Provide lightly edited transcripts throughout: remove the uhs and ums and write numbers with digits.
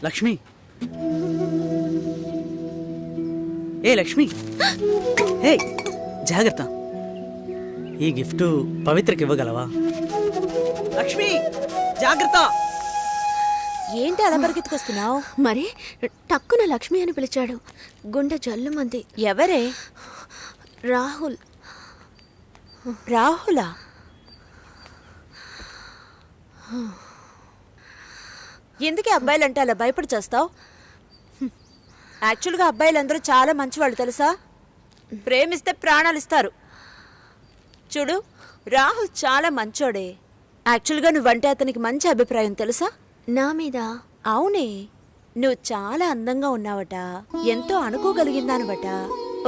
లక్ష్మి, ఏ లక్ష్మి, ఏ జాగ్రత్త. ఈ గిఫ్ట్ పవిత్రకి ఇవ్వగలవా? లక్ష్మి జాగ్రత్త. ఏంటి అలా పరిగెత్తుకొస్తున్నావు? మరి టక్కున లక్ష్మి అని పిలిచాడు. గుండె జల్లుమంది. ఎవరే? రాహుల్. రాహులా? ఎందుకే అబ్బాయిలంటే అలా భయపడి చేస్తావు? యాక్చువల్గా అబ్బాయిలందరూ చాలా మంచివాళ్ళు తెలుసా. ప్రేమిస్తే ప్రాణాలు ఇస్తారు. చూడు, రాహుల్ చాలా మంచోడే. యాక్చువల్గా నువ్వంటే అతనికి మంచి అభిప్రాయం తెలుసా? నా మీద? అవునే, నువ్వు చాలా అందంగా ఉన్నావట, ఎంతో అనుకోగలిగిందానవట,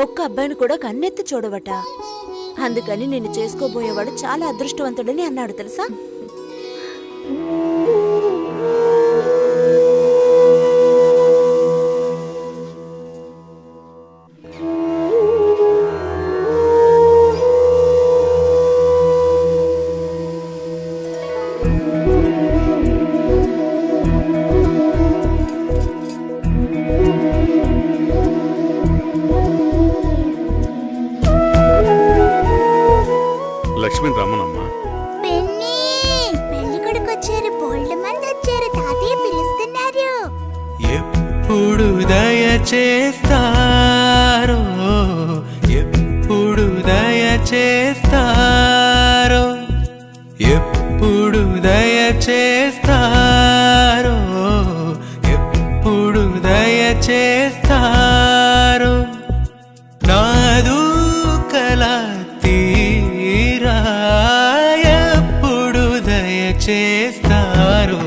ఒక్క అబ్బాయిని కూడా కన్నెత్తి చూడవట. అందుకని నిన్ను చేసుకోబోయేవాడు చాలా అదృష్టవంతుడని అన్నాడు తెలుసా. లక్ష్మీ రమ్మనమ్మా. పెళ్లి కొడుకు వచ్చారు, బోల్డ్ మంది వచ్చారు, తాతయ్య పిలుస్తున్నారు. ఎప్పుడు దయచేస్తారో, ఎప్పుడు దయచేస్తారో, ఎప్పుడు దయచేస్తారో, ఎప్పుడు దయచేస్తారో, నాదు కలా తీరా ఎప్పుడు దయచేస్తారో.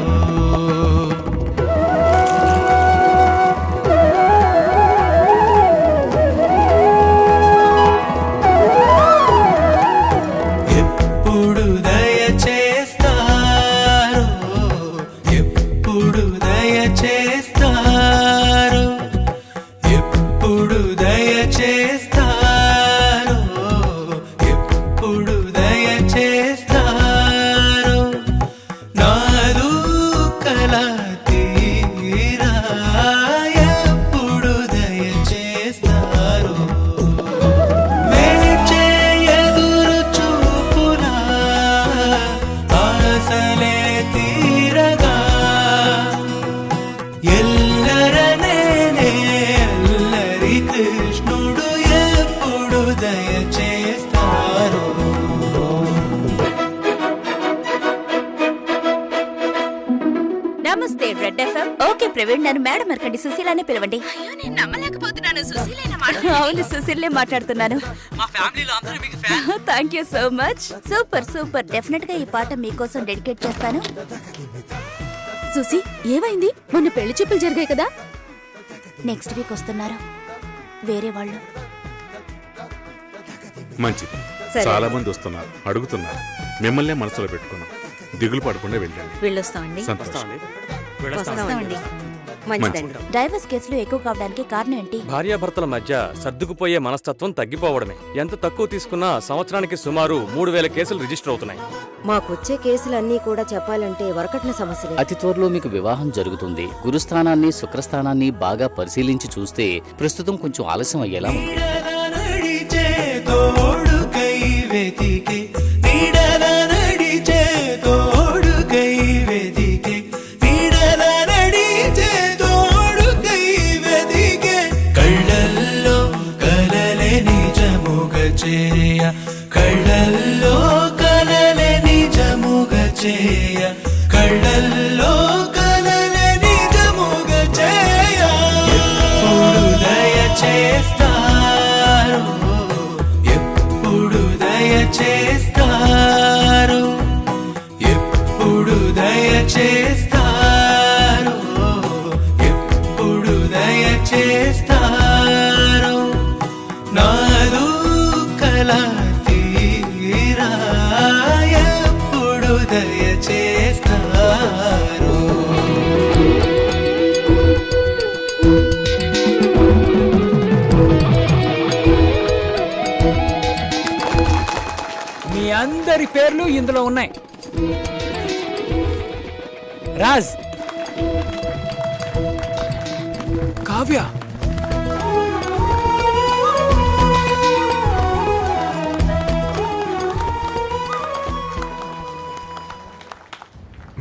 ఎప్పుడు దయచేస్తారో, ఎప్పుడు దయచేస్తారో, ఎప్పుడు దయచేస్తారో, ఎప్పుడు దయచేస్తారో, నాదు కలా తీరా ఎప్పుడు దయచేస్తారో. వేచే ఎదురు చూపులా ఆశలే తీరగా, ఎల్లరనేనే అల్లరి కృష్ణుడు ఎప్పుడు దయచేస్తారో. నమస్తే రెడ్ ఎఫ్ఎం. ఓకే ప్రవీణ్, నన్ను మేడం అరకండి, సుశీలానే పిలవండి. అయ్యో, నేను నమ్మలేకపోతున్నాను. సుశీలేనా అవును, సుశీలే మాట్లాడుతున్నాను. మా ఫ్యామిలీలో అందరూ మీకు fan. Thank you so much. Super super. Definite గా ఈ పాట మీకోసం డెడికేట్ చేస్తాను. సుశీ, ఏమైంది? మొన్న పెళ్లి చూపులు జరిగాయి కదా. నెక్స్ట్ వీక్ వస్తున్నారు వేరే వాళ్ళు. మంచిది, చాలా మంది వస్తున్నారు, అడుగుతున్నారు. మిమ్మల్నే మనసులో పెట్టుకున్నాం. దిగులు పడకుండా వెళ్ళండి. వెళ్ళొస్తామండి. సంతోషం. వస్తామండి. మంచిదండి. డైవర్స్ కేసులు ఎక్కువ కావడానికి కారణం ఏంటి? భార్యాభర్తల మధ్య సర్దుకుపోయే మనస్తత్వం తగ్గిపోవడమే. ఎంత తక్కువ తీసుకున్నా సంవత్సరానికి సుమారు 3000 కేసులు రిజిస్టర్ అవుతున్నాయి. మాకొచ్చే కేసులన్నీ కూడా చెప్పాలంటే వరకట్న సమస్యలే. అతి త్వరలో మీకు వివాహం జరుగుతుంది. గురుస్థానాన్ని శుక్రస్థానాన్ని బాగా పరిశీలించి చూస్తే ప్రస్తుతం కొంచెం ఆలస్యం అయ్యేలా ఉంది. నడిచే తోడుకై వెతికే, నీడల నడిచే తోడుకై వెతికే, నీడల నడిచే తోడుకై వెతికే, కళ్ళల్లో కలలే నిజముగ చేయ, కళ్ళల్లో కలలే నిజముగ చేయ, కళ్ళల్లో కలలే నిజముగ చేయ, ఎప్పుడు దయచేస్తారో, ఎప్పుడు దయచేస్తారో, ఎప్పుడు దయచేస్తారో, ఎప్పుడు దయచేస్తారో, నాదు కలా తీరా ఎప్పుడు దయచేస్తారో. మీ అందరి పేర్లు ఇందులో ఉన్నాయి. రాజ్, కావ్య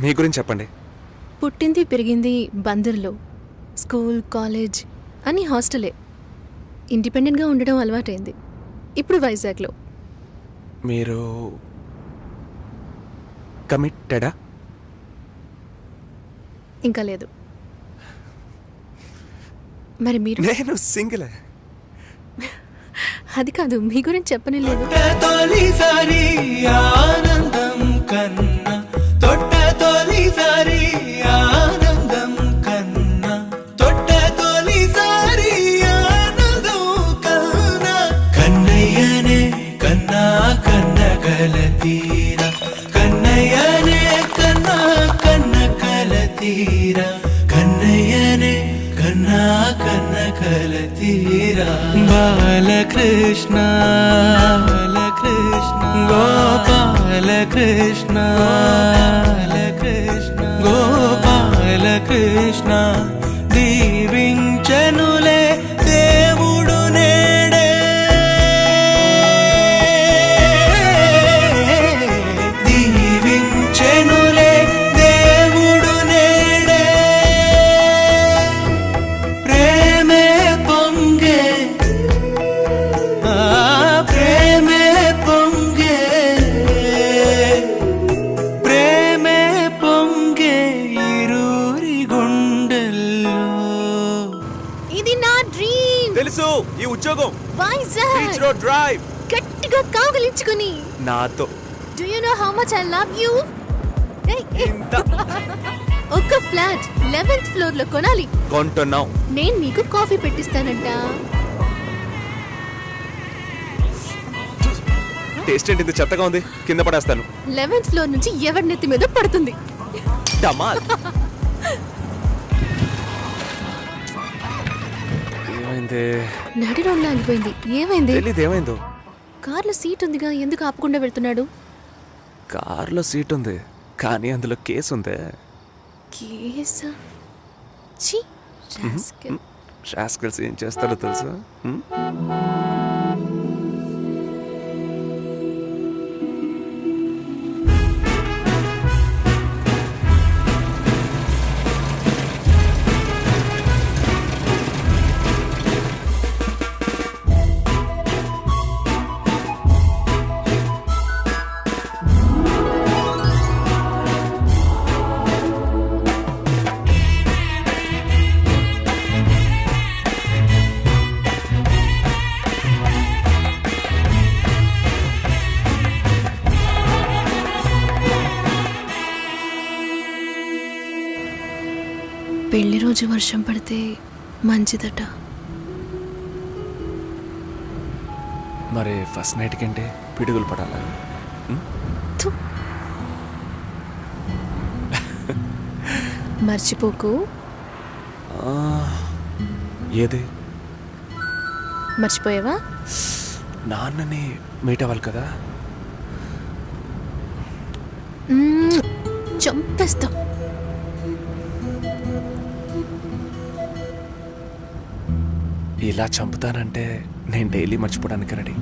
మీ గురించి చెప్పండి. పుట్టింది పెరిగింది బందర్లో. స్కూల్ కాలేజ్ అన్నీ హాస్టలే. ఇండిపెండెంట్గా ఉండడం అలవాటైంది. ఇప్పుడు వైజాగ్లో. మీరు కమిటెడా? ఇంకా లేదు. మరి మీరు? నేను సింగిలే. అది కాదు, మీ గురించి చెప్పనే లేదు. తొలిసారి ఆనందం కన్నా తొట్ట తొలిసారి ఆనందం కన్నా తొట్ట తొలిసారి ఆనందం కన్నా కన్నయ్యనే కన్నా కన్న కలతీర కన్నయ్యనే కన్నా కన్న కలతీర కన్నయ్యనే కన్నా కన్న కలతీర బాలకృష్ణ బాలకృష్ణ గోపాలకృష్ణ బాలకృష్ణ గోపాలకృష్ణ దీవించనులే దేవుడు నేడే దీవించనులే దేవుడు నేడే ప్రేమే పొంగే ప్రేమే పొంగే ప్రేమే పొంగే ఇరురి గుండెల్లో. ఇది నా డ్రీమ్. తెలుసు ఈ ఉద్యోగం వైజాగ్ బీచ్ రోడ్ డ్రైవ్ గట్టిగా కాగలించుకుని. నాతో. Do you know how much I love you? ఒక ఫ్లాట్ 11th ఫ్లోర్ లో కొనాలి. కొంటున్నాం. నేను నీకు కాఫీ పెట్టిస్తానంట. టేస్ట్ ఏంటి ఇంత చెత్తగా ఉంది? కింద పడేస్తాను. 11th ఫ్లోర్ నుంచి ఎవరి నెత్తి మీద పడుతుంది. డమాల్. ఏమైంది? నడి రోడ్లో ఆగిపోయింది. ఏమైంది? తెలీదు ఏమైందో. కార్లో సీట్ ఉందిగా, ఎందుకు ఆపకుండా వెళ్తున్నాడు? కార్లో సీట్ ఉంది కానీ అందులో కేసు ఉంది. కేసా? ఛీ, రాస్కెల్. రాస్కెల్స్ ఏం చేస్తారో తెలుసా? పెళ్లి రోజు వర్షం పడితే మంచిదట. మరి ఫస్ట్ నైట్ కంటే పిడుగులు పడాలా? మర్చిపోకు. ఏది? మర్చిపోయావా? నాన్నని మీట్ అవ్వాలి కదా. చంపేస్తాం. ఇలా చంపుతానంటే నేను డైలీ మర్చిపోవడానికి రెడీ.